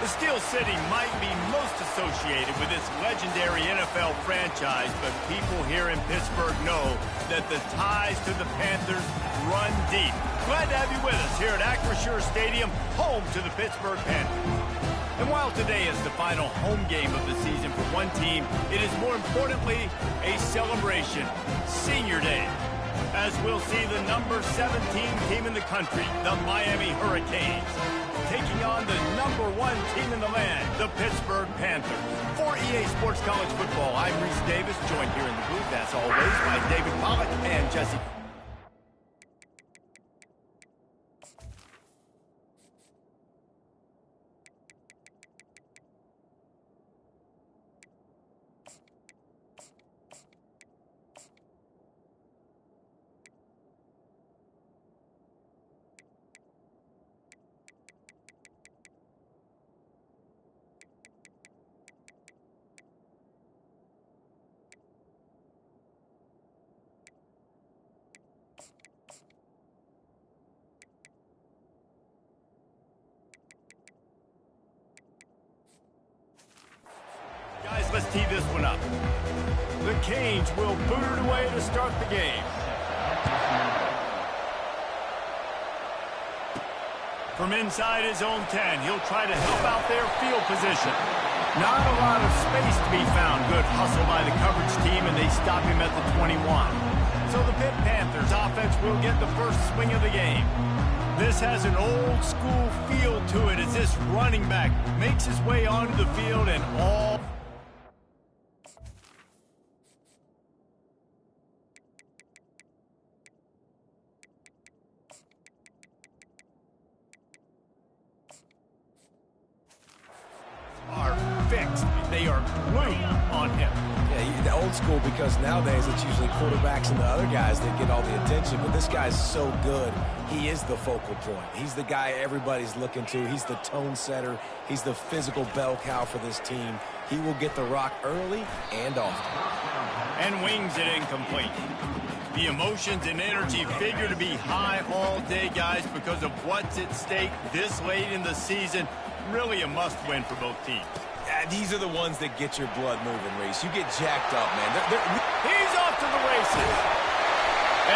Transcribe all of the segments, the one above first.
The Steel City might be most associated with this legendary NFL franchise, but people here in Pittsburgh know that the ties to the Panthers run deep. Glad to have you with us here at Acrisure Stadium, home to the Pittsburgh Panthers. And while today is the final home game of the season for one team, it is more importantly a celebration, Senior Day, as we'll see the number 17 team in the country, the Miami Hurricanes, taking on the number 1 team in the land, the Pittsburgh Panthers. For EA Sports College Football, I'm Reese Davis, joined here in the booth, as always, by David Pollack and Jesse. Let's tee this one up. The Canes will boot it away to start the game. From inside his own 10, he'll try to help out their field position. Not a lot of space to be found. Good hustle by the coverage team, and they stop him at the 21. So the Pitt Panthers offense will get the first swing of the game. This has an old school feel to it as this running back makes his way onto the field and all... They are glued on him. Yeah, the old school, because nowadays it's usually quarterbacks and the other guys that get all the attention, but this guy's so good. He is the focal point. He's the guy everybody's looking to. He's the tone setter. He's the physical bell cow for this team. He will get the rock early and often. And wings it incomplete. The emotions and energy figure to be high all day, guys, because of what's at stake this late in the season. Really a must-win for both teams. These are the ones that get your blood moving, Reese. You get jacked up, man. He's off to the races.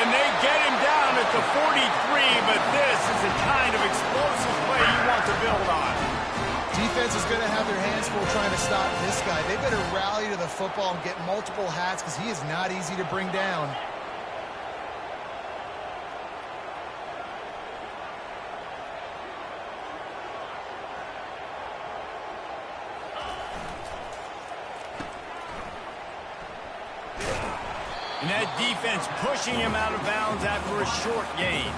And they get him down at the 43, but this is the kind of explosive play you want to build on. Defense is going to have their hands full trying to stop this guy. They better rally to the football and get multiple hats because he is not easy to bring down. And that defense pushing him out of bounds after a short gain.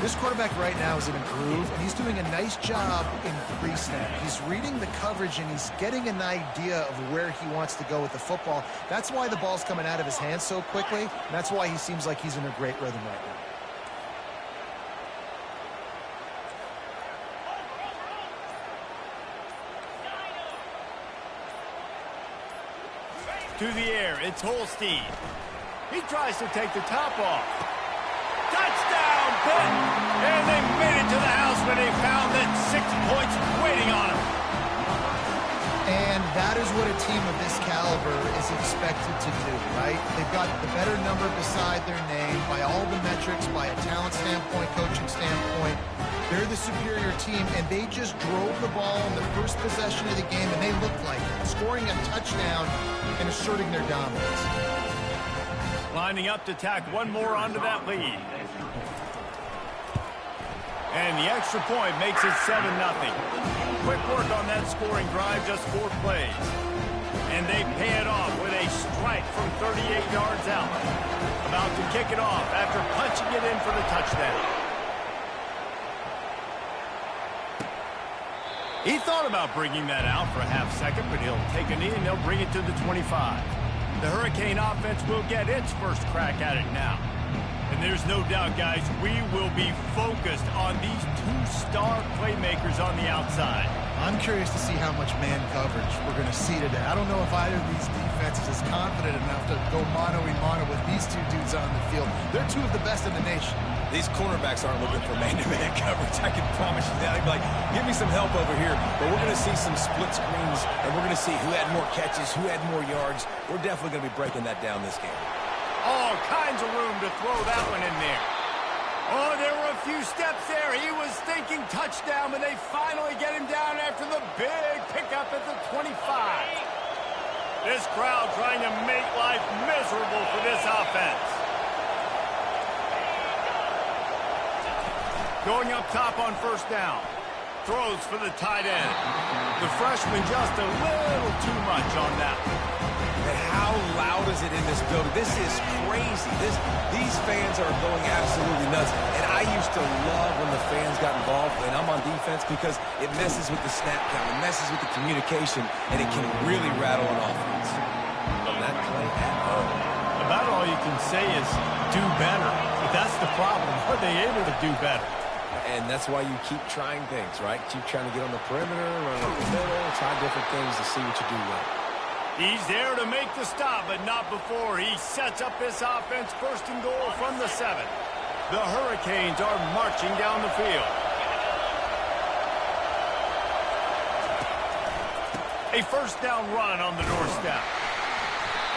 This quarterback right now is in a groove, and he's doing a nice job in pre-snap. He's reading the coverage, and he's getting an idea of where he wants to go with the football. That's why the ball's coming out of his hands so quickly, and that's why he seems like he's in a great rhythm right now. To the air, it's Holstein. He tries to take the top off. Touchdown, Pitt! And they made it to the house when they found that 6 points waiting on them. And that is what a team of this caliber is expected to do, right? They've got the better number beside their name by all the metrics, by a talent standpoint, coaching standpoint. They're the superior team, and they just drove the ball in the first possession of the game, and they looked like it, scoring a touchdown and asserting their dominance. Lining up to tack one more onto that lead. And the extra point makes it 7-0. Quick work on that scoring drive, just 4 plays. And they pay it off with a strike from 38 yards out. About to kick it off after punching it in for the touchdown. He thought about bringing that out for a half second, but he'll take a knee and they'll bring it to the 25. The Hurricane offense will get its first crack at it now. And there's no doubt, guys, we will be focused on these 2 star playmakers on the outside. I'm curious to see how much man coverage we're going to see today. I don't know if either of these defenses is confident enough to go mano-a-mano with these 2 dudes on the field. field. They're two of the best in the nation. These cornerbacks aren't looking for man-to-man coverage. I can promise you that. I'd be like, give me some help over here. But we're going to see some split screens, and we're going to see who had more catches, who had more yards. We're definitely going to be breaking that down this game. All kinds of room to throw that one in there. Oh, there were a few steps there. He was thinking touchdown, but they finally get him down after the big pickup at the 25. This crowd trying to make life miserable for this offense. Going up top on first down. Throws for the tight end. The freshman just a little too much on that one. And how loud is it in this building? This is crazy. These fans are going absolutely nuts. And I used to love when the fans got involved, and I'm on defense, because it messes with the snap count. It messes with the communication, and it can really rattle an offense. On that play at home. About all you can say is do better. But that's the problem. Are they able to do better? And that's why you keep trying things, right? Keep trying to get on the perimeter, run up the middle, try different things to see what you do well. He's there to make the stop, but not before he sets up this offense first and goal from the 7. The Hurricanes are marching down the field. A first down run on the doorstep.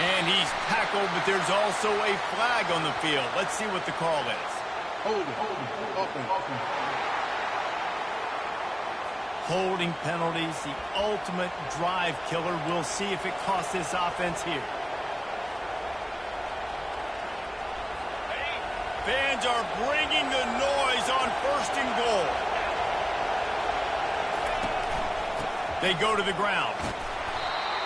And he's tackled, but there's also a flag on the field. Let's see what the call is. Holding penalties, the ultimate drive killer. We'll see if it costs this offense here. Fans are bringing the noise on first and goal. They go to the ground.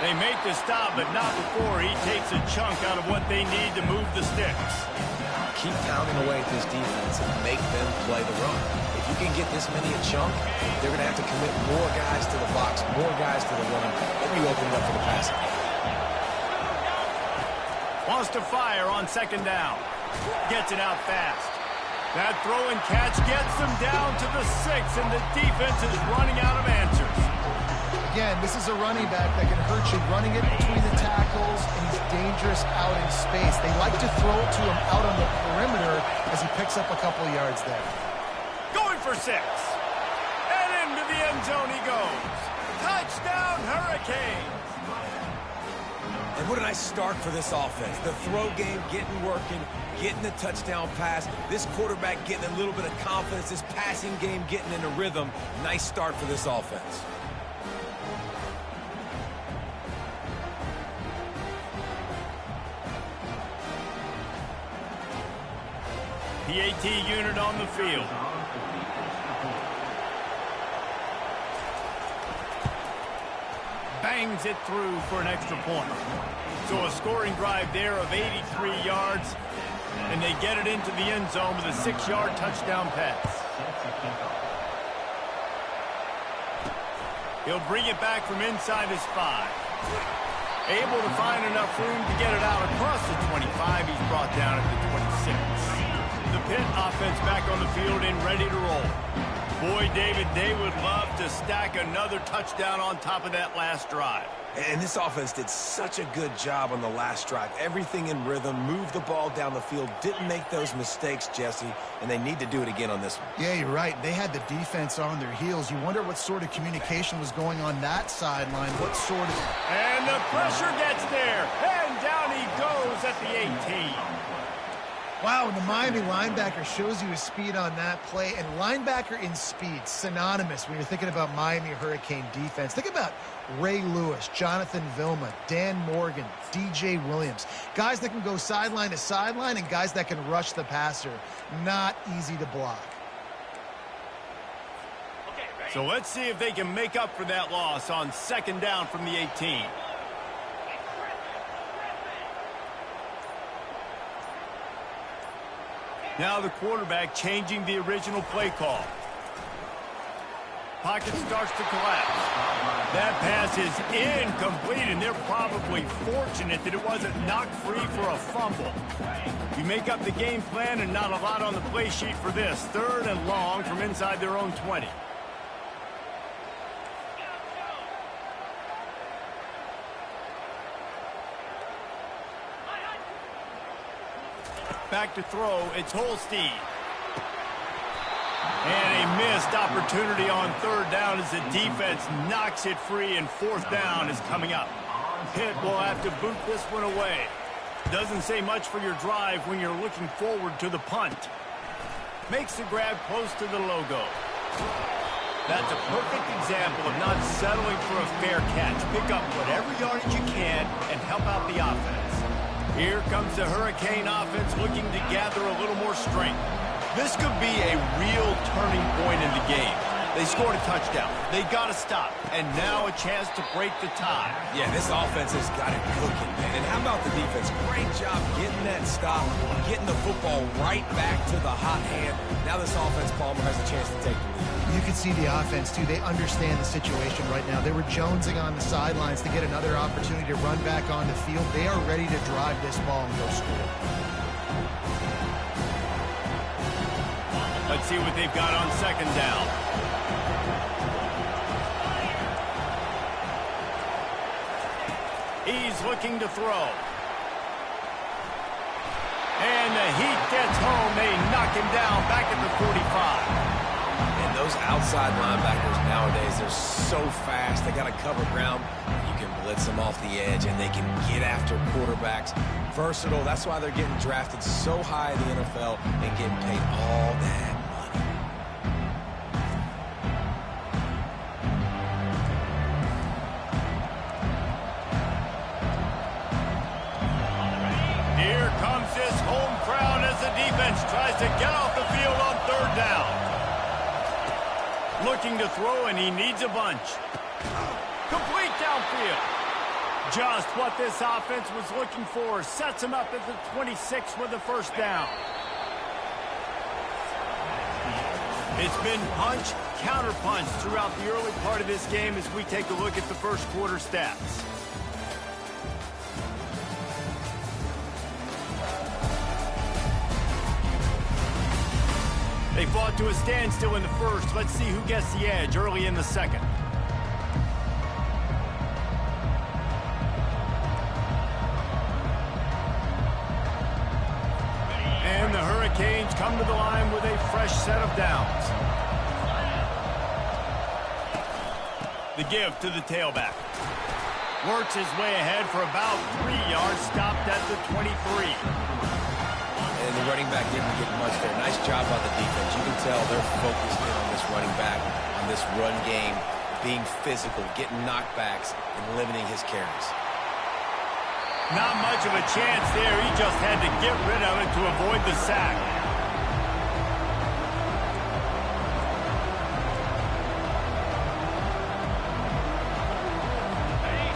They make the stop, but not before he takes a chunk out of what they need to move the sticks. Keep pounding away at this defense and make them play the run. If you can get this many a chunk, they're going to have to commit more guys to the box, more guys to the run. They'll be opened up for the passing game. Wants to fire on second down. Gets it out fast. That throw and catch gets them down to the 6, and the defense is running out of answers. Again, this is a running back that can hurt you running it between the tackles, and he's dangerous out in space. They like to throw it to him out on the perimeter as he picks up a couple of yards there. Going for 6. And into the end zone he goes. Touchdown, Hurricanes. And what a nice start for this offense. The throw game getting working, getting the touchdown pass. This quarterback getting a little bit of confidence. This passing game getting in a rhythm. Nice start for this offense. PAT unit on the field. Bangs it through for an extra point. So a scoring drive there of 83 yards, and they get it into the end zone with a 6-yard touchdown pass. He'll bring it back from inside his 5. Able to find enough room to get it out across the 25. He's brought down at the 26. The Pitt offense back on the field and ready to roll. Boy, David, they would love to stack another touchdown on top of that last drive. And this offense did such a good job on the last drive. Everything in rhythm, moved the ball down the field, didn't make those mistakes, Jesse, and they need to do it again on this one. Yeah, you're right. They had the defense on their heels. You wonder what sort of communication was going on that sideline. What sort of... And the pressure gets there, and down he goes at the 18. Wow, and the Miami linebacker shows you his speed on that play. And linebacker in speed, synonymous when you're thinking about Miami Hurricane defense. Think about Ray Lewis, Jonathan Vilma, Dan Morgan, DJ Williams. Guys that can go sideline to sideline and guys that can rush the passer. Not easy to block. So let's see if they can make up for that loss on second down from the 18. Now the quarterback changing the original play call. Pocket starts to collapse. That pass is incomplete, and they're probably fortunate that it wasn't knocked free for a fumble. You make up the game plan and not a lot on the play sheet for this. Third and long from inside their own 20. Back to throw, it's Holstein. And a missed opportunity on third down as the defense knocks it free, and fourth down is coming up. Pitt will have to boot this one away. Doesn't say much for your drive when you're looking forward to the punt. Makes the grab close to the logo. That's a perfect example of not settling for a fair catch. Pick up whatever yardage you can and help out the offense. Here comes the Hurricane offense looking to gather a little more strength. This could be a real turning point in the game. They scored a touchdown. They got to stop. And now a chance to break the tie. Yeah, this offense has got it cooking, man. And how about the defense? Great job getting that stop, getting the football right back to the hot hand. Now this offense, Palmer, has a chance to take the lead. You can see the offense, too. They understand the situation right now. They were jonesing on the sidelines to get another opportunity to run back on the field. They are ready to drive this ball and go score. Let's see what they've got on second down. He's looking to throw. And the heat gets home. They knock him down back at the 45. And those outside linebackers nowadays, they're so fast. They got to cover ground. You can blitz them off the edge, and they can get after quarterbacks. Versatile. That's why they're getting drafted so high in the NFL and getting paid all that money. Here comes this home crowd as the defense tries to get off the field on third down. Looking to throw, and he needs a bunch. Complete downfield. Just what this offense was looking for. Sets him up at the 26 with the first down. It's been punch, counter-punch throughout the early part of this game as we take a look at the first quarter stats. They fought to a standstill in the first. Let's see who gets the edge early in the second. And the Hurricanes come to the line with a fresh set of downs. The give to the tailback. Works his way ahead for about 3 yards, stopped at the 23. And the running back didn't get much there. Nice job by the defense. You can tell they're focused in on this running back, on this run game, being physical, getting knockbacks, and limiting his carries. Not much of a chance there. He just had to get rid of it to avoid the sack.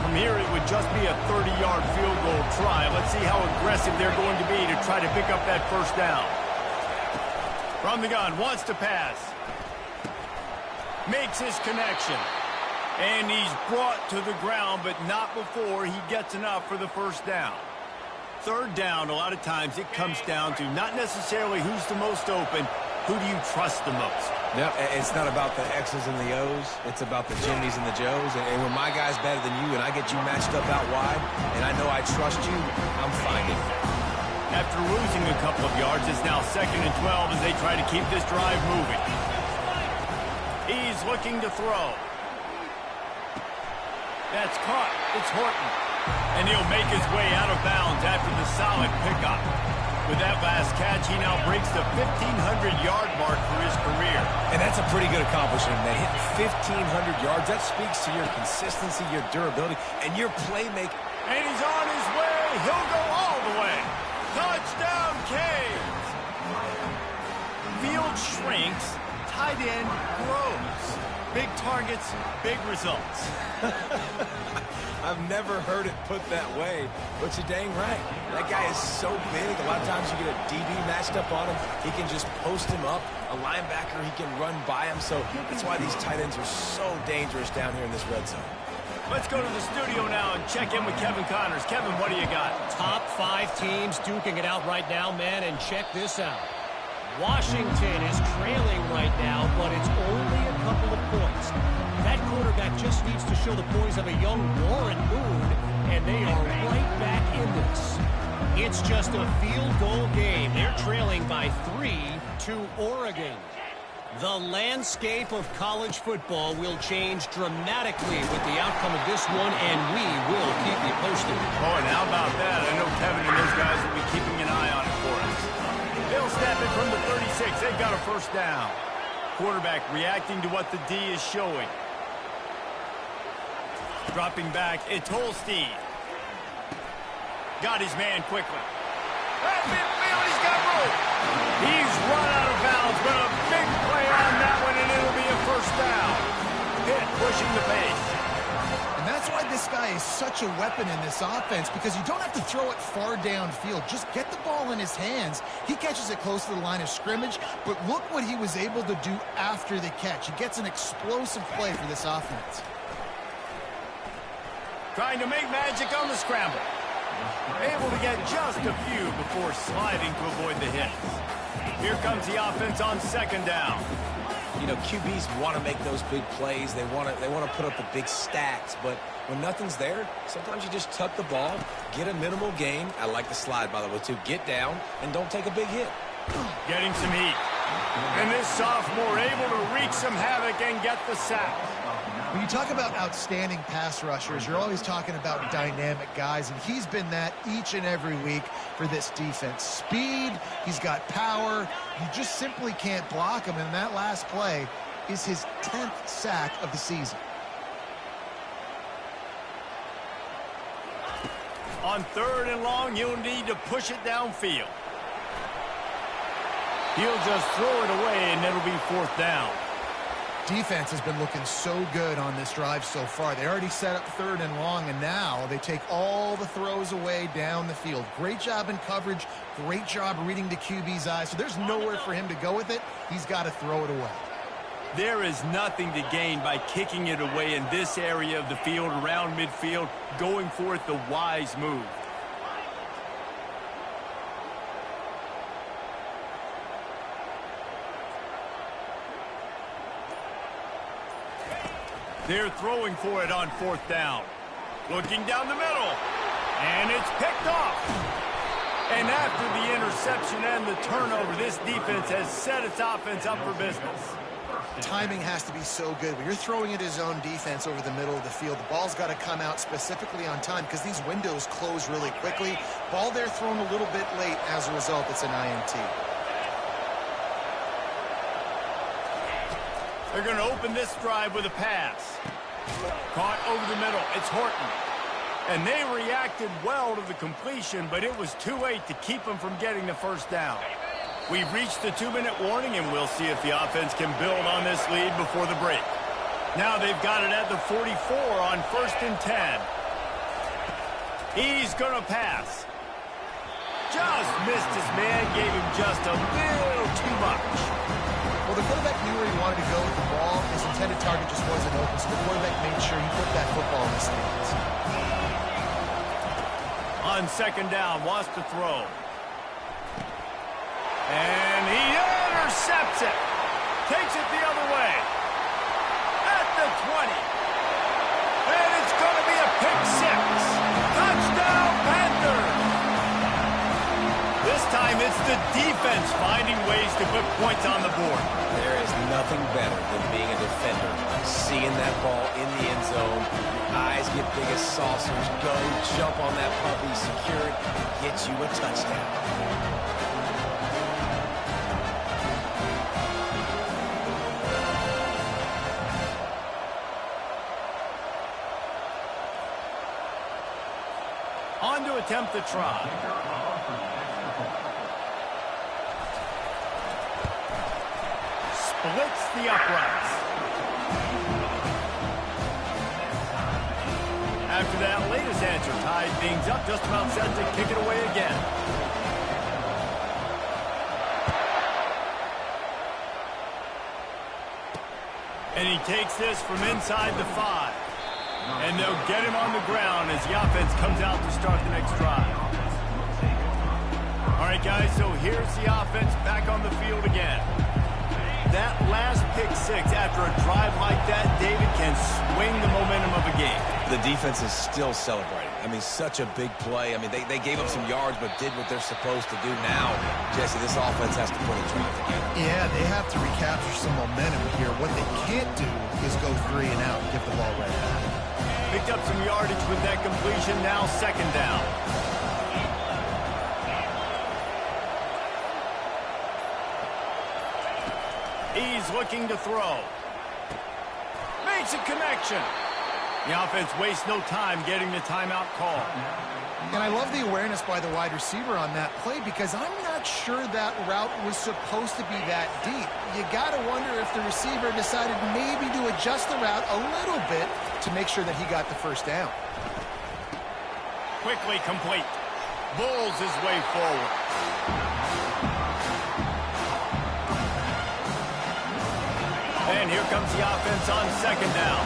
From here, it would just be a 30-yard field goal try. Let's see how aggressive they're going to be to try to pick up that first down. From the gun, wants to pass. Makes his connection. And he's brought to the ground, but not before he gets enough for the first down. Third down, a lot of times it comes down to not necessarily who's the most open, who do you trust the most? Yep, it's not about the X's and the O's. It's about the Jimmys and the Joes. And when my guy's better than you and I get you matched up out wide, and I know I trust you, I'm finding it. After losing a couple of yards, it's now 2nd and 12 as they try to keep this drive moving. He's looking to throw. That's caught. It's Horton. And he'll make his way out of bounds after the solid pickup. With that last catch, he now breaks the 1,500-yard mark for his career. And that's a pretty good accomplishment. That hit 1,500 yards, that speaks to your consistency, your durability, and your playmaking. And he's on his way. He'll go all the way. Touchdown, Canes. Field shrinks. Tight end grows. Big targets, big results. I've never heard it put that way, but you're dang right. That guy is so big. A lot of times you get a DB matched up on him. He can just post him up. A linebacker, he can run by him. So that's why these tight ends are so dangerous down here in this red zone. Let's go to the studio now and check in with Kevin Connors. Kevin, what do you got? Top 5 teams duking it out right now, man, and check this out. Washington is trailing right now, but it's only a couple of points. That quarterback just needs to show the poise of a young Warren Moon, and they are right back in this. It's just a field goal game. They're by 3 to Oregon. The landscape of college football will change dramatically with the outcome of this one, and we will keep you posted. Oh, and how about that? I know Kevin and those guys will be keeping an eye on it for us. They'll snap it from the 36. They've got a first down. Quarterback reacting to what the D is showing. Dropping back, it's Holstein. Got his man quickly. At midfield, he's got room. He's run out of bounds, but a big play on that one, and it'll be a first down. Pitt pushing the pace. And that's why this guy is such a weapon in this offense, because you don't have to throw it far downfield. Just get the ball in his hands. He catches it close to the line of scrimmage, but look what he was able to do after the catch. He gets an explosive play for this offense. Trying to make magic on the scramble. Able to get just a few before sliding to avoid the hits. Here comes the offense on second down. You know, QBs want to make those big plays. They want to put up the big stats. But when nothing's there, sometimes you just tuck the ball, get a minimal gain. I like the slide, by the way, too. Get down and don't take a big hit. Getting some heat. And this sophomore able to wreak some havoc and get the sack. When you talk about outstanding pass rushers, you're always talking about dynamic guys, and he's been that each and every week for this defense. Speed, he's got power. You just simply can't block him, and that last play is his 10th sack of the season. On third and long, you'll need to push it downfield. He'll just throw it away, and it'll be fourth down. Defense has been looking so good on this drive so far. They already set up third and long, and now they take all the throws away down the field. Great job in coverage, great job reading the QB's eyes. So there's nowhere for him to go with it. He's got to throw it away. There is nothing to gain by kicking it away in this area of the field, around midfield, going for it the wise move. They're throwing for it on fourth down. Looking down the middle. And it's picked off. And after the interception and the turnover, this defense has set its offense up for business. Timing has to be so good. When you're throwing at his own defense over the middle of the field, the ball's got to come out specifically on time because these windows close really quickly. Ball there thrown a little bit late. As a result, it's an INT. They're going to open this drive with a pass. Caught over the middle. It's Horton. And they reacted well to the completion, but it was too late to keep them from getting the first down. We've reached the 2-minute warning, and we'll see if the offense can build on this lead before the break. Now they've got it at the 44 on 1st and 10. He's going to pass. Just missed his man, gave him just a little too much. Well, the quarterback knew where he wanted to go with the ball. His intended target just wasn't open, so the quarterback made sure he put that football in his hands. On second down, wants to throw. And he intercepts it. Takes it the other way. At the 20. And it's going to be a pick six. Touchdown, Panthers. This time it's the defense finding ways to put points on the board. There is nothing better than being a defender. Seeing that ball in the end zone, your eyes get big as saucers. Go, jump on that puppy, secure it, get you a touchdown. On to attempt the try. Splits the uprights. After that latest answer, tied things up, just about set to kick it away again. And he takes this from inside the 5. And they'll get him on the ground as the offense comes out to start the next drive. All right, guys, so here's the offense back on the field again. That last pick six after a drive like that, David, can swing the momentum of a game. The defense is still celebrating. I mean, such a big play. I mean, they gave up some yards but did what they're supposed to do now. Jesse, this offense has to put a drive together. Yeah, they have to recapture some momentum here. What they can't do is go 3 and out and give the ball right back. Picked up some yardage with that completion. Now second down. He's looking to throw. Makes a connection. The offense wastes no time getting the timeout call. And I love the awareness by the wide receiver on that play because I'm not sure that route was supposed to be that deep. You got to wonder if the receiver decided maybe to adjust the route a little bit to make sure that he got the first down. Quickly complete. Bulls his way forward. And here comes the offense on second down.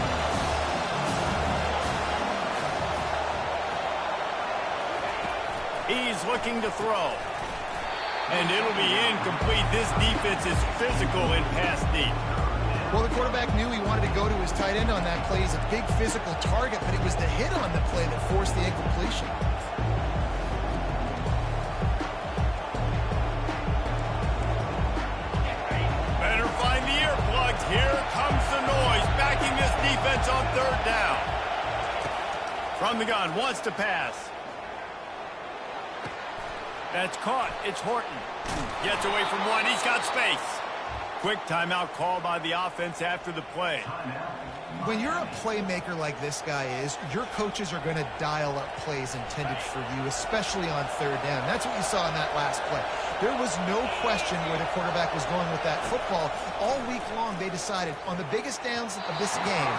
He's looking to throw. And it'll be incomplete. This defense is physical in pass deep. Well, the quarterback knew he wanted to go to his tight end on that play. He's a big physical target, but it was the hit on the play that forced the incompletion. Better find the earplugs. Here comes the noise, backing this defense on third down. From the gun, wants to pass. That's caught. It's Horton. Gets away from one. He's got space. Quick timeout call by the offense after the play. When you're a playmaker like this guy is, your coaches are going to dial up plays intended for you, especially on third down. That's what you saw in that last play. There was no question where the quarterback was going with that football. All week long, they decided on the biggest downs of this game,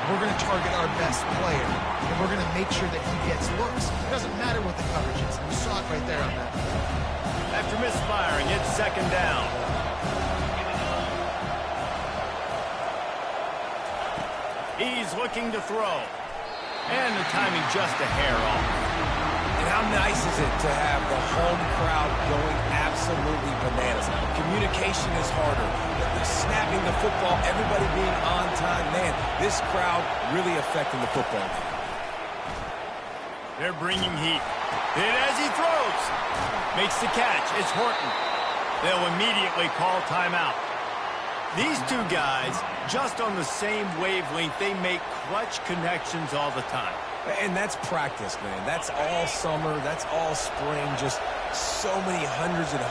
we're going to target our best player, and we're going to make sure that he gets looks. It doesn't matter what the coverage is. You saw it right there on that play. After misfiring, it's second down. He's looking to throw. And the timing just a hair off. And how nice is it to have the home crowd going absolutely bananas? Communication is harder. The snapping the football, everybody being on time. Man, this crowd really affecting the football game. They're bringing heat. Hit as he throws. Makes the catch. It's Horton. They'll immediately call timeout. These two guys, just on the same wavelength, they make clutch connections all the time. And that's practice, man. That's all summer. That's all spring. Just so many hundreds and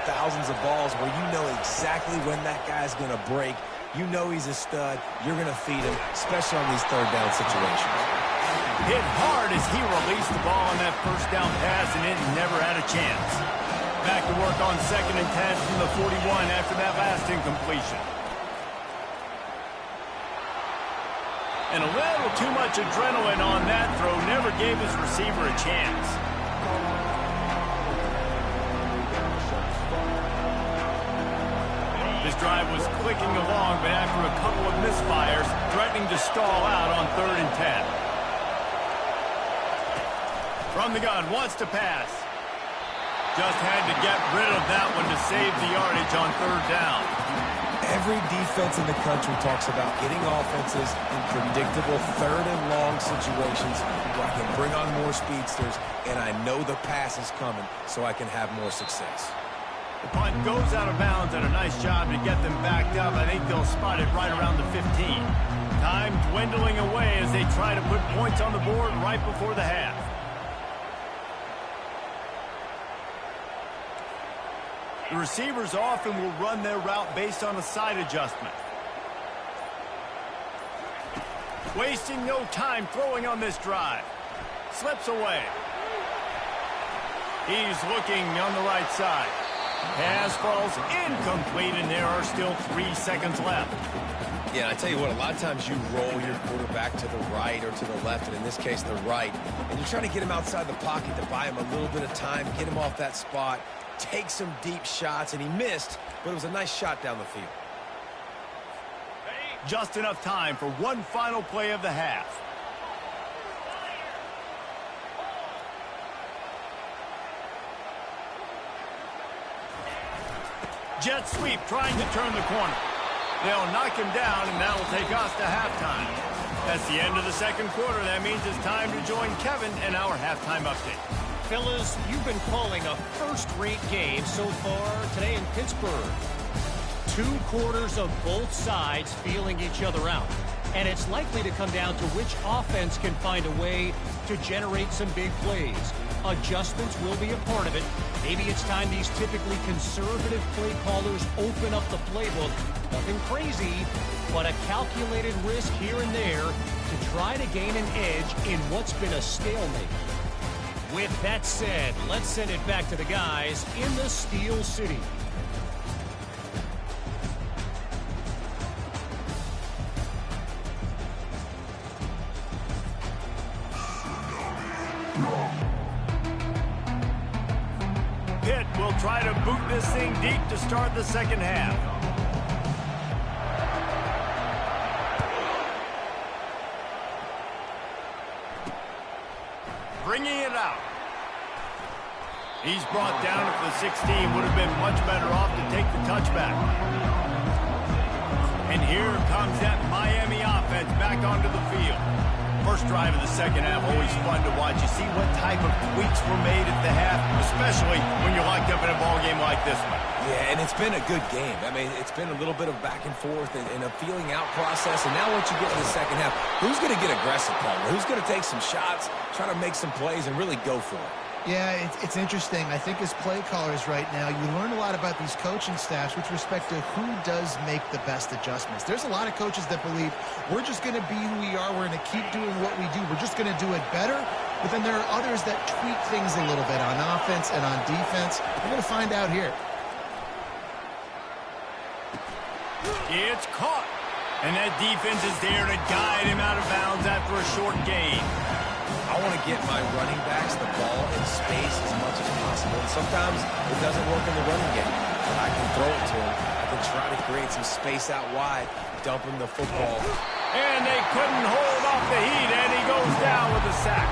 thousands of balls where you know exactly when that guy's going to break. You know he's a stud. You're going to feed him, especially on these third down situations. Hit hard as he released the ball on that first down pass, and it never had a chance. Back to work on 2nd and 10 from the 41 after that last incompletion. And a little too much adrenaline on that throw never gave his receiver a chance. This drive was clicking along, but after a couple of misfires, threatening to stall out on 3rd and 10. From the gun, wants to pass. Just had to get rid of that one to save the yardage on 3rd down. Every defense in the country talks about getting offenses in predictable 3rd and long situations where I can bring on more speedsters and I know the pass is coming so I can have more success. The punt goes out of bounds, and a nice job to get them backed up. I think they'll spot it right around the 15. Time dwindling away as they try to put points on the board right before the half. The receivers often will run their route based on a side adjustment. Wasting no time throwing on this drive. Slips away. He's looking on the right side. Pass falls incomplete, and there are still 3 seconds left. Yeah, and I tell you what, a lot of times you roll your quarterback to the right or to the left, and in this case, the right, and you're trying to get him outside the pocket to buy him a little bit of time, get him off that spot, take some deep shots, and he missed, but it was a nice shot down the field. Just enough time for one final play of the half. Jet sweep trying to turn the corner. They'll knock him down, and that'll take us to halftime. That's the end of the second quarter. That means it's time to join Kevin in our halftime update. Fellas, you've been calling a first-rate game so far today in Pittsburgh. 2 quarters of both sides feeling each other out. And it's likely to come down to which offense can find a way to generate some big plays. Adjustments will be a part of it. Maybe it's time these typically conservative play callers open up the playbook. Nothing crazy, but a calculated risk here and there to try to gain an edge in what's been a stalemate. With that said, let's send it back to the guys in the Steel City. Pitt will try to boot this thing deep to start the second half. Bringing it out. He's brought down at the 16. Would have been much better off to take the touchback. And here comes that Miami offense back onto the field. First drive of the second half, always fun to watch. You see what type of tweaks were made at the half, especially when you're locked up in a ball game like this one. Yeah, and it's been a good game. I mean, it's been a little bit of back and forth and a feeling out process. And now once you get to the second half, who's going to get aggressive, Palmer? Who's going to take some shots, try to make some plays, and really go for it? Yeah, it's interesting. I think as play callers right now, you learn a lot about these coaching staffs with respect to who does make the best adjustments. There's a lot of coaches that believe we're just going to be who we are. We're going to keep doing what we do. We're just going to do it better. But then there are others that tweak things a little bit on offense and on defense. We're going to find out here. It's caught. And that defense is there to guide him out of bounds after a short gain. I want to get my running backs the ball in space as much as possible. And sometimes it doesn't work in the running game. But I can throw it to him. I can try to create some space out wide, dump him the football. And they couldn't hold off the heat, and he goes down with a sack.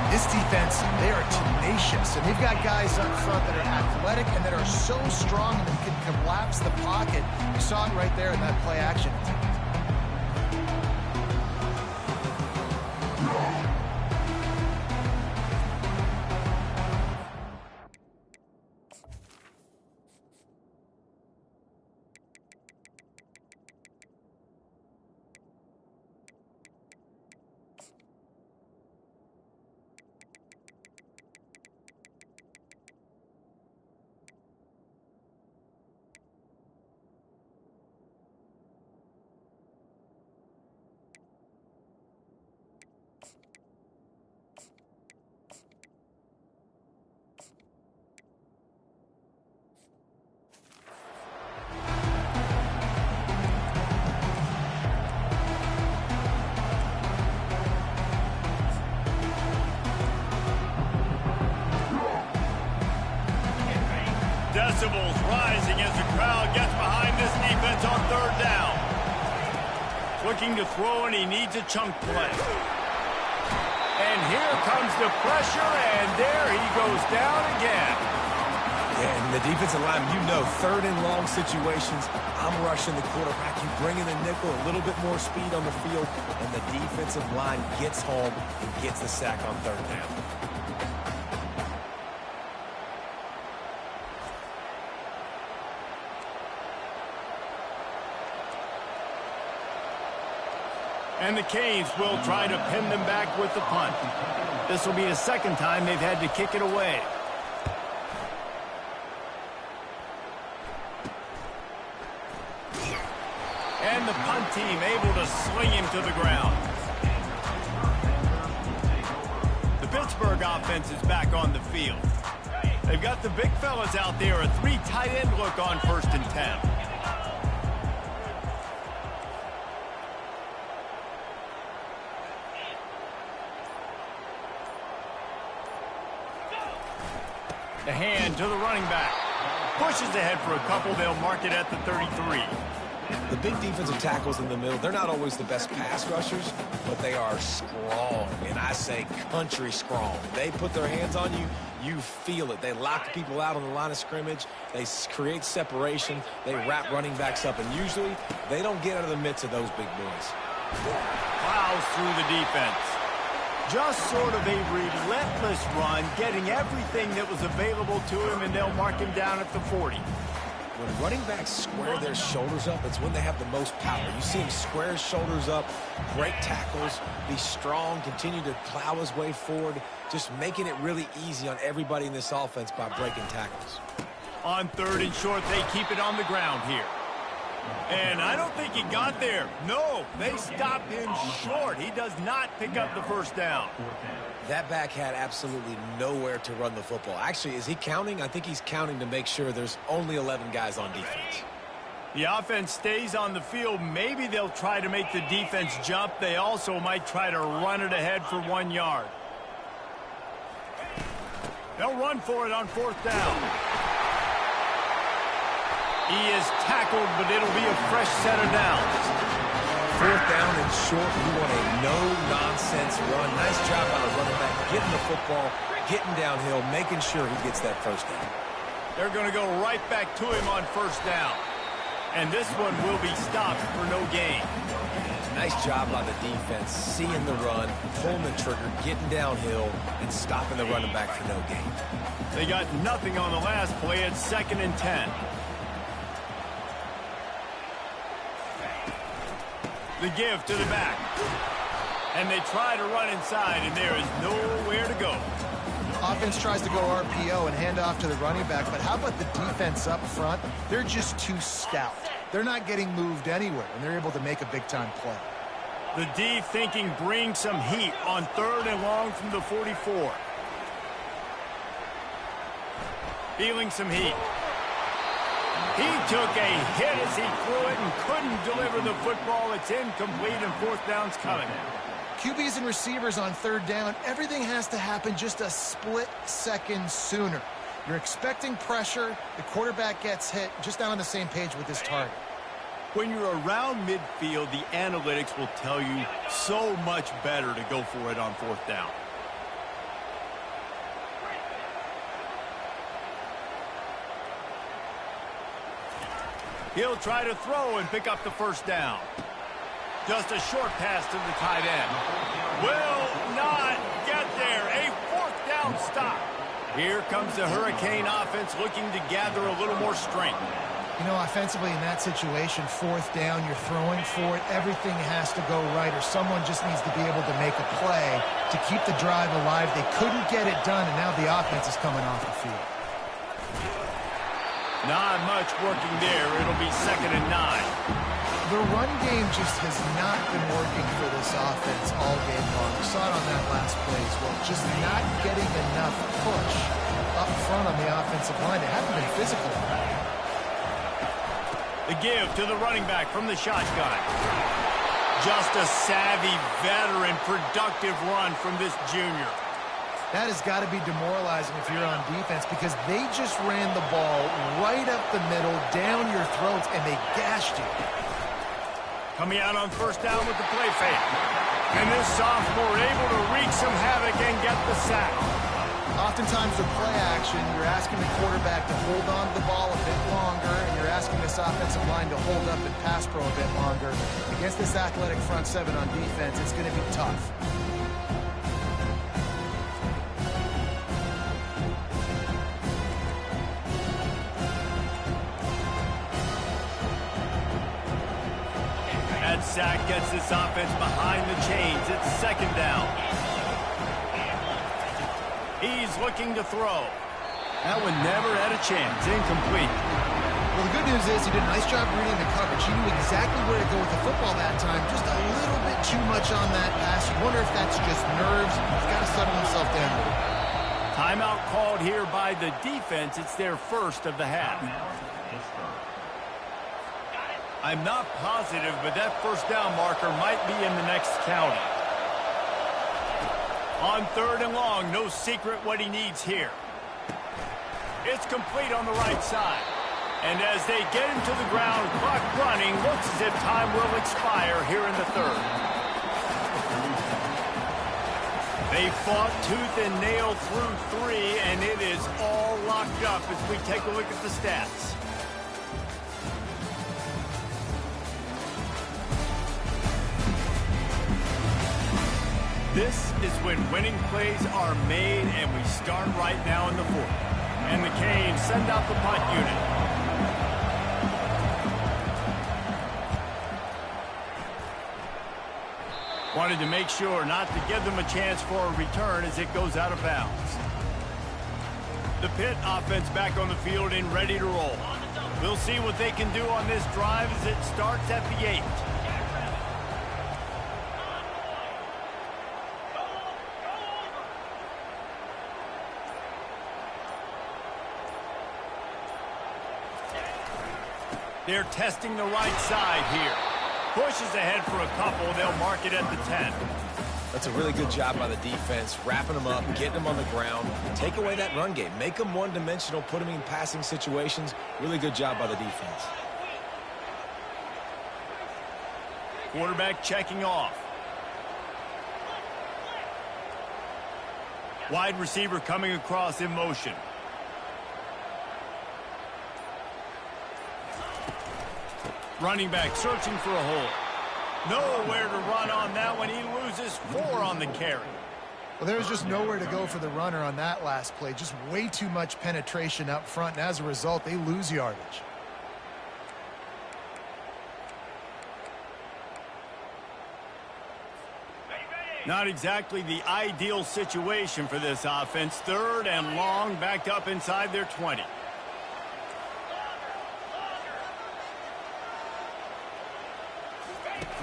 This defense, they are tenacious. And they've got guys up front that are athletic and that are so strong that can collapse the pocket. You saw it right there in that play action. Decibels rising as the crowd gets behind this defense on third down. Looking to throw, and he needs a chunk play. And here comes the pressure, and there he goes down again. Yeah, and the defensive line, you know, third and long situations, I'm rushing the quarterback. You bring in the nickel, a little bit more speed on the field, and the defensive line gets home and gets the sack on third down. And the Canes will try to pin them back with the punt. This will be the second time they've had to kick it away. And the punt team able to sling him to the ground. The Pittsburgh offense is back on the field. They've got the big fellas out there, a 3 tight end look on 1st and 10. The hand to the running back. Pushes ahead for a couple. They'll mark it at the 33. The big defensive tackles in the middle, they're not always the best pass rushers, but they are strong, and I say country strong. They put their hands on you, you feel it. They lock people out on the line of scrimmage. They create separation. They wrap running backs up, and usually they don't get out of the midst of those big boys. Plows through the defense. Just sort of a relentless run, getting everything that was available to him, and they'll mark him down at the 40. When running backs square their shoulders up, it's when they have the most power. You see him square his shoulders up, break tackles, be strong, continue to plow his way forward, just making it really easy on everybody in this offense by breaking tackles. On 3rd and short, they keep it on the ground here. And I don't think he got there. No, they stopped him short. He does not pick up the first down. That back had absolutely nowhere to run the football. Actually, is he counting? I think he's counting to make sure there's only 11 guys on defense. The offense stays on the field. Maybe they'll try to make the defense jump. They also might try to run it ahead for 1 yard. They'll run for it on 4th down. He is tackled, but it'll be a fresh set of downs. 4th down and short, you want a no-nonsense run. Nice job by the running back, getting the football, getting downhill, making sure he gets that first down. They're going to go right back to him on 1st down. And this one will be stopped for no gain. Nice job by the defense, seeing the run, pulling the trigger, getting downhill, and stopping the running back for no gain. They got nothing on the last play at 2nd and 10. The give to the back. And they try to run inside, and there is nowhere to go. Offense tries to go RPO and hand off to the running back, but how about the defense up front? They're just too stout. They're not getting moved anywhere, and they're able to make a big-time play. The D thinking bring some heat on 3rd and long from the 44. Feeling some heat. He took a hit as he threw it and couldn't deliver the football. It's incomplete, and 4th down's coming. QBs and receivers on 3rd down, everything has to happen just a split second sooner. You're expecting pressure, the quarterback gets hit, just not on the same page with his target. When you're around midfield, the analytics will tell you so much better to go for it on 4th down. He'll try to throw and pick up the first down. Just a short pass to the tight end. Will not get there. A 4th down stop. Here comes the Hurricane offense looking to gather a little more strength. You know, offensively in that situation, 4th down, you're throwing for it. Everything has to go right, or someone just needs to be able to make a play to keep the drive alive. They couldn't get it done, and now the offense is coming off the field. Not much working there. It'll be 2nd and 9. The run game just has not been working for this offense all game long. We saw it on that last play as well. Just not getting enough push up front on the offensive line. They haven't been physical. The give to the running back from the shotgun. Just a savvy, veteran, productive run from this junior. That has got to be demoralizing if you're on defense, because they just ran the ball right up the middle, down your throats, and they gashed you. Coming out on 1st down with the play fake. And this sophomore able to wreak some havoc and get the sack. Oftentimes with play action, you're asking the quarterback to hold on to the ball a bit longer, and you're asking this offensive line to hold up and pass pro a bit longer. Against this athletic front seven on defense, it's going to be tough. That sack gets this offense behind the chains. It's 2nd down. He's looking to throw. That one never had a chance. Incomplete. Well, the good news is he did a nice job reading the coverage. He knew exactly where to go with the football that time. Just a little bit too much on that pass. You wonder if that's just nerves. He's got to settle himself down a little. Timeout called here by the defense. It's their first of the half. I'm not positive, but that 1st down marker might be in the next county. On 3rd and long, no secret what he needs here. It's complete on the right side. And as they get him to the ground, clock running, looks as if time will expire here in the third. They fought tooth and nail through 3, and it is all locked up as we take a look at the stats. This is when winning plays are made, and we start right now in the fourth. And the Canes send out the punt unit. Wanted to make sure not to give them a chance for a return as it goes out of bounds. The Pitt offense back on the field and ready to roll. We'll see what they can do on this drive as it starts at the 8. They're testing the right side here. Pushes ahead for a couple. They'll mark it at the 10. That's a really good job by the defense, wrapping them up, getting them on the ground. Take away that run game. Make them one-dimensional, put them in passing situations. Really good job by the defense. Quarterback checking off. Wide receiver coming across in motion. Running back searching for a hole. Nowhere to run on that one. He loses 4 on the carry. Well, there was just nowhere to go for the runner on that last play. Just way too much penetration up front, and as a result, they lose yardage. Not exactly the ideal situation for this offense. 3rd and long, backed up inside their 20.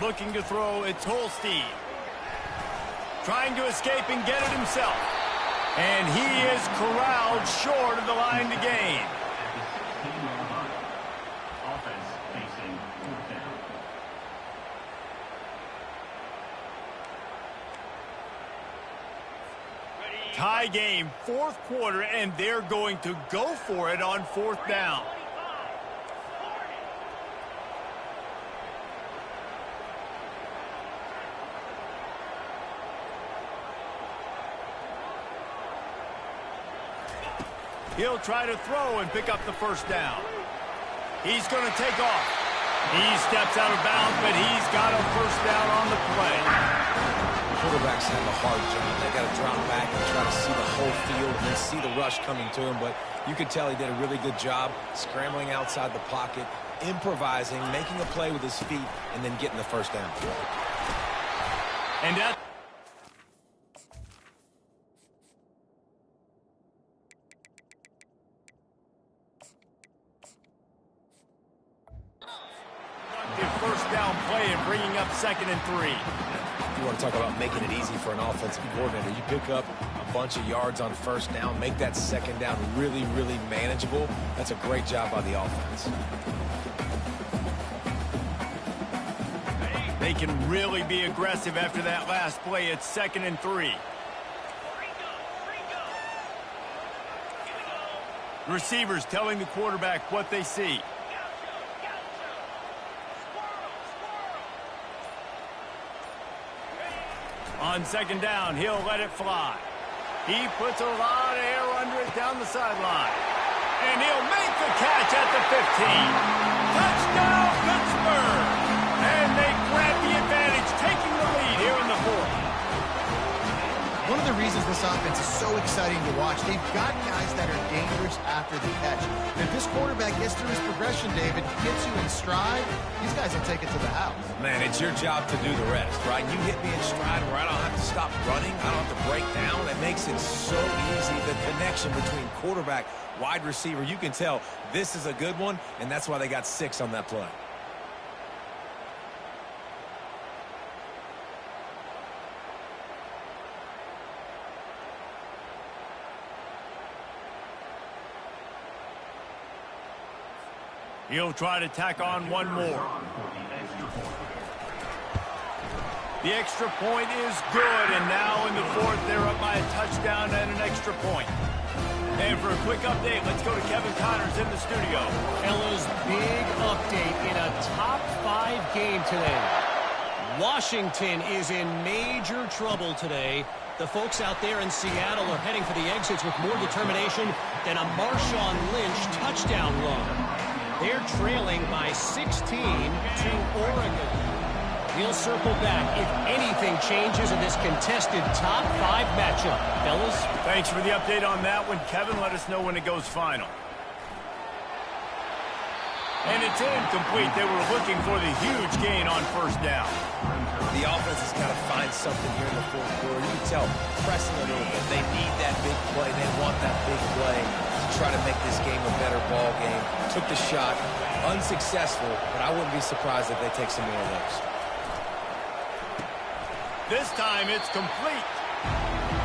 Looking to throw, it's Holstein. Trying to escape and get it himself. And he is corralled short of the line to gain. Tie game, 4th quarter, and they're going to go for it on 4th down. He'll try to throw and pick up the 1st down. He's going to take off. He steps out of bounds, but he's got a 1st down on the play. Quarterbacks have a hard job. They got to drop back and try to see the whole field and see the rush coming to him, but you could tell he did a really good job scrambling outside the pocket, improvising, making a play with his feet, and then getting the 1st down. And that play and bringing up 2nd and 3. You want to talk about making it easy for an offensive coordinator. You pick up a bunch of yards on 1st down, make that 2nd down really, really manageable. That's a great job by the offense. They can really be aggressive after that last play. It's 2nd and 3. Receivers telling the quarterback what they see. On 2nd down, he'll let it fly. He puts a lot of air under it down the sideline. And he'll make the catch at the 15. Touchdown, Pittsburgh! And they grab the advantage, taking the lead here in the 4th. One of the reasons this offense is so exciting to watch, they've got guys that are dangerous after the catch. And if this quarterback gets through his progression, David, gets you in stride, these guys will take it to the house. Man, it's your job to do the rest, right? You hit me in stride where I don't have to stop running. I don't have to break down. It makes it so easy. The connection between quarterback, wide receiver, you can tell this is a good one, and that's why they got 6 on that play. He'll try to tack on one more. The extra point is good, and now in the 4th, they're up by a touchdown and an extra point. And for a quick update, let's go to Kevin Connors in the studio. Fellas, game today. Washington is in major trouble today. The folks out there in Seattle are heading for the exits with more determination than a Marshawn Lynch touchdown run. They're trailing by 16 to Oregon. We'll circle back if anything changes in this contested top 5 matchup. Fellas? Thanks for the update on that one, Kevin. Let us know when it goes final. And it's incomplete. They were looking for the huge gain on first down. The offense has got to find something here in the fourth quarter. You can tell, pressing a little bit. They need that big play. They want that big play to try to make this game a better ball game. Took the shot. Unsuccessful, but I wouldn't be surprised if they take some more of those. This time it's complete.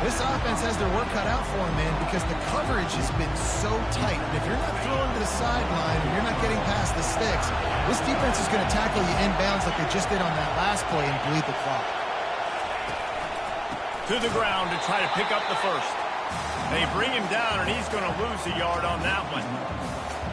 This offense has their work cut out for them, man, because the coverage has been so tight. And if you're not throwing to the sideline and you're not getting past the sticks, this defense is going to tackle you inbounds like they just did on that last play and bleed the clock. To the ground to try to pick up the first. They bring him down, and he's going to lose a yard on that one.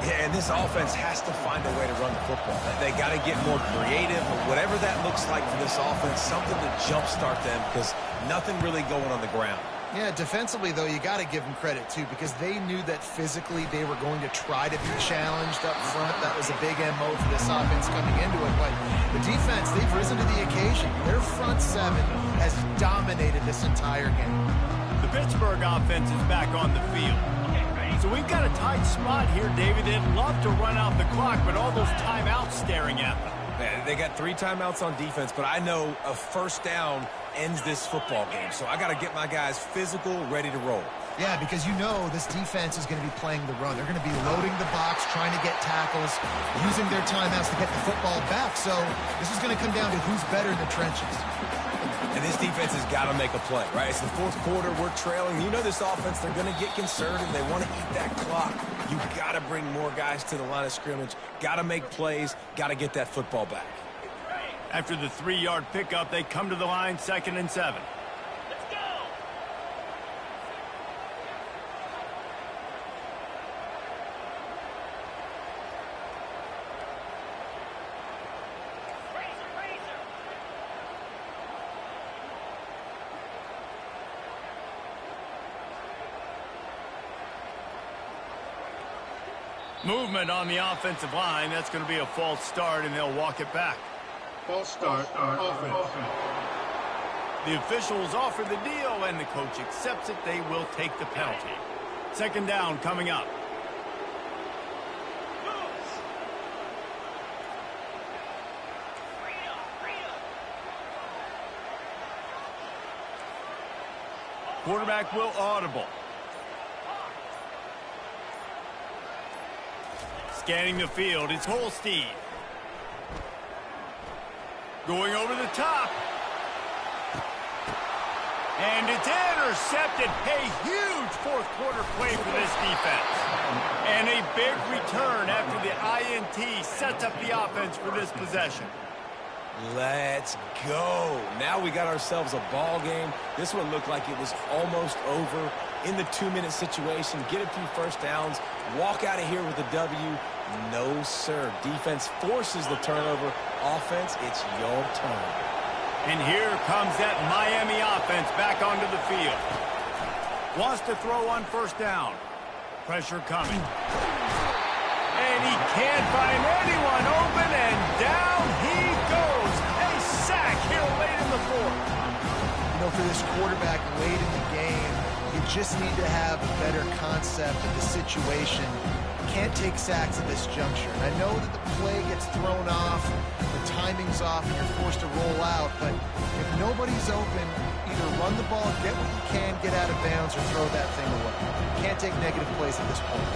Yeah, and this offense has to find a way to run the football. They got to get more creative, or whatever that looks like for this offense, something to jumpstart them, because nothing really going on the ground. Yeah, defensively, though, you got to give them credit, too, because they knew that physically they were going to try to be challenged up front. That was a big MO for this offense coming into it. But the defense, they've risen to the occasion. Their front seven has dominated this entire game. The Pittsburgh offense is back on the field. So we've got a tight spot here, David. They'd love to run out the clock, but all those timeouts staring at them. Man, they got 3 timeouts on defense, but I know a first down ends this football game. So I got to get my guys physical, ready to roll. Yeah, because you know this defense is going to be playing the run. They're going to be loading the box, trying to get tackles, using their timeouts to get the football back. So this is going to come down to who's better in the trenches. And this defense has got to make a play, right? It's the fourth quarter. We're trailing. You know this offense, they're going to get conservative. They want to eat that clock. You got to bring more guys to the line of scrimmage. Got to make plays. Got to get that football back. After the 3-yard pickup, they come to the line, 2nd and 7. Let's go! Movement on the offensive line. That's going to be a false start, and they'll walk it back. False start, offense. The officials offer the deal, and the coach accepts it. They will take the penalty. 2nd down coming up. Quarterback will audible. Scanning the field, it's Holstein. Going over the top. And it's intercepted. A huge fourth quarter play for this defense. And a big return after the INT sets up the offense for this possession. Let's go. Now we got ourselves a ball game. This one looked like it was almost over. In the 2-minute situation, get a few first downs, walk out of here with a W. No, sir. Defense forces the turnover. Offense, it's your turn. And here comes that Miami offense back onto the field. Wants to throw on first down. Pressure coming. And he can't find anyone open, and down he goes. A sack here late in the fourth. You know, for this quarterback late in the game, you just need to have a better concept of the situation. Can't take sacks at this juncture. And I know that the play gets thrown off, the timing's off, and you're forced to roll out. But if nobody's open, either run the ball, get what you can, get out of bounds, or throw that thing away. You can't take negative plays at this point.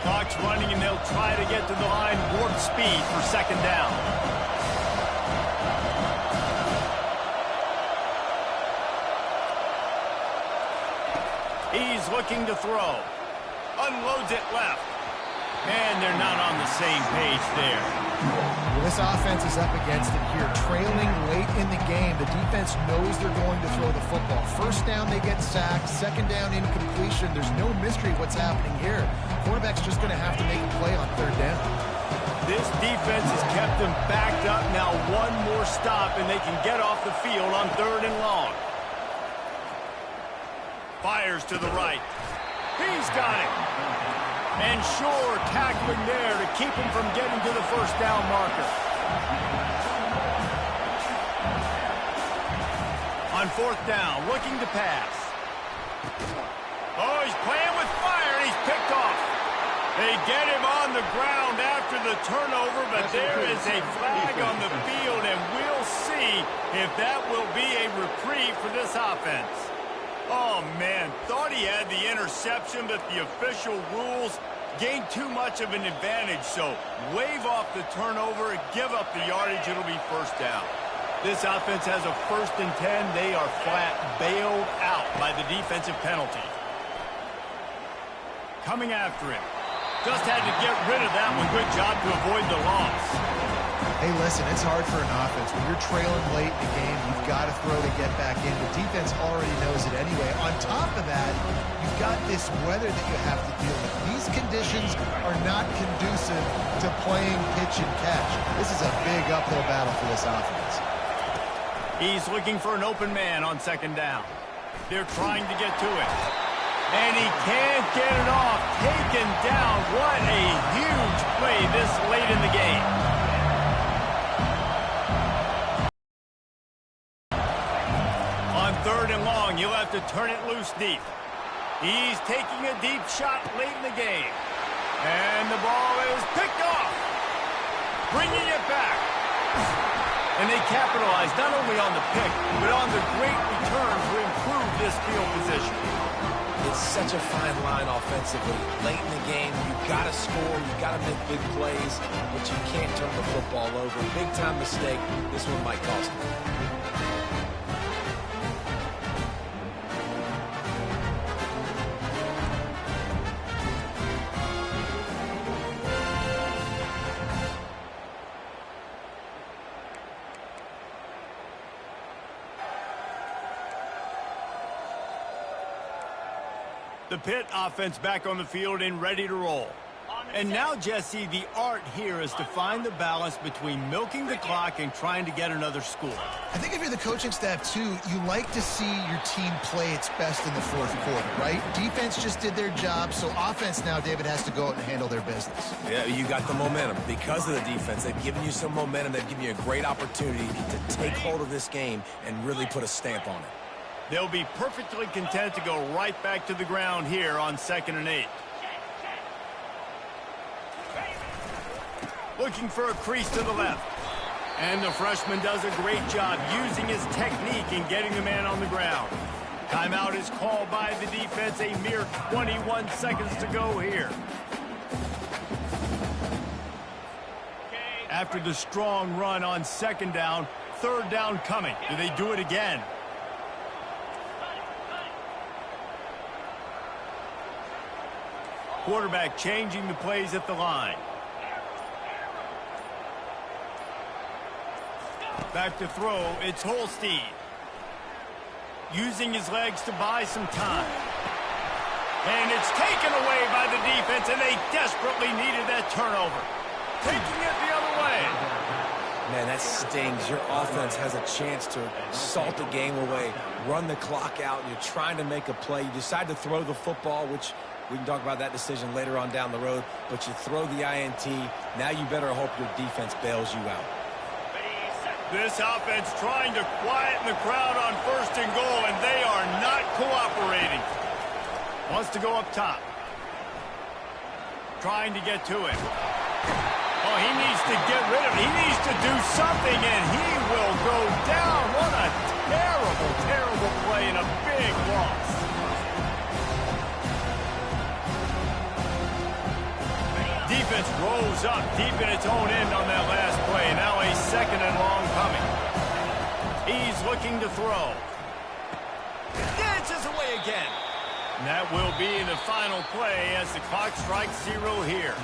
Clock's running, and they'll try to get to the line warp speed for 2nd down. He's looking to throw. Unloads it left. And they're not on the same page there. Well, this offense is up against it here. Trailing late in the game, the defense knows they're going to throw the football. First down, they get sacked. 2nd down, incompletion. There's no mystery what's happening here. Quarterback's just going to have to make a play on 3rd down. This defense has kept them backed up. Now one more stop, and they can get off the field on 3rd and long. Fires to the right. He's got it. And Shore tackling there to keep him from getting to the first down marker. On 4th down, looking to pass. Oh, he's playing with fire, and he's picked off. They get him on the ground after the turnover, but there is a flag on the field, and we'll see if that will be a reprieve for this offense. Oh, man, thought he had the interception, but the official rules gained too much of an advantage, so wave off the turnover, give up the yardage, it'll be first down. This offense has a 1st and 10. They are flat bailed out by the defensive penalty. Coming after him. Just had to get rid of that one. Good job to avoid the loss. Hey, listen, it's hard for an offense. When you're trailing late in the game, you've got to throw to get back in. The defense already knows it anyway. On top of that, you've got this weather that you have to deal with. These conditions are not conducive to playing pitch and catch. This is a big uphill battle for this offense. He's looking for an open man on 2nd down. They're trying to get to it. And he can't get it off. Taken down. What a huge play this late in the game. On 3rd and long, you'll have to turn it loose deep. He's taking a deep shot late in the game. And the ball is picked off. Bringing it back. And they capitalize not only on the pick, but on the great return to improve this field position. It's such a fine line offensively. Late in the game, you've got to score, you've got to make big plays, but you can't turn the football over. Big-time mistake. This one might cost them. The Pitt offense back on the field and ready to roll. And now, Jesse, the art here is to find the balance between milking the clock and trying to get another score. I think if you're the coaching staff, too, you like to see your team play its best in the 4th quarter, right? Defense just did their job, so offense now, David, has to go out and handle their business. Yeah, you got the momentum. Because of the defense, they've given you some momentum. They've given you a great opportunity to take hold of this game and really put a stamp on it. They'll be perfectly content to go right back to the ground here on 2nd and 8. Looking for a crease to the left. And the freshman does a great job using his technique and getting the man on the ground. Timeout is called by the defense. A mere 21 seconds to go here. After the strong run on 2nd down, 3rd down coming. Do they do it again? Quarterback changing the plays at the line. Back to throw, it's Holstein. Using his legs to buy some time. And it's taken away by the defense, and they desperately needed that turnover. Taking it the other way. Man, that stings. Your offense has a chance to salt the game away, run the clock out, and you're trying to make a play. You decide to throw the football, which we can talk about that decision later on down the road, but you throw the INT. Now you better hope your defense bails you out. This offense trying to quieten the crowd on 1st and goal, and they are not cooperating. Wants to go up top. Trying to get to it. Oh, he needs to get rid of it. He needs to do something, and he will go down. What a terrible, terrible play and a big loss. Defense rolls up deep in its own end on that last play. Now a 2nd and long coming. He's looking to throw. Dances away again. And that will be the final play as the clock strikes 0 here.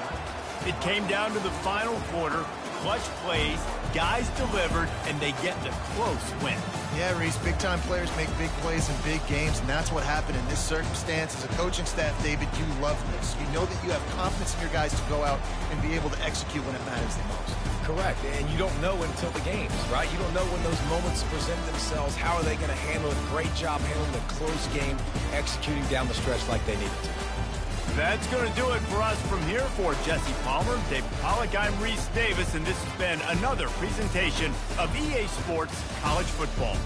It came down to the final quarter. clutch plays, guys delivered, and they get the close win. Yeah, Reese, big-time players make big plays in big games, and that's what happened in this circumstance. As a coaching staff, David, you love this. You know that you have confidence in your guys to go out and be able to execute when it matters the most. Correct, and you don't know until the games, right? You don't know when those moments present themselves. How are they going to handle it? Great job handling the close game, executing down the stretch like they needed to. That's going to do it for us from here. For Jesse Palmer, David Pollack, I'm Reese Davis, and this has been another presentation of EA Sports College Football.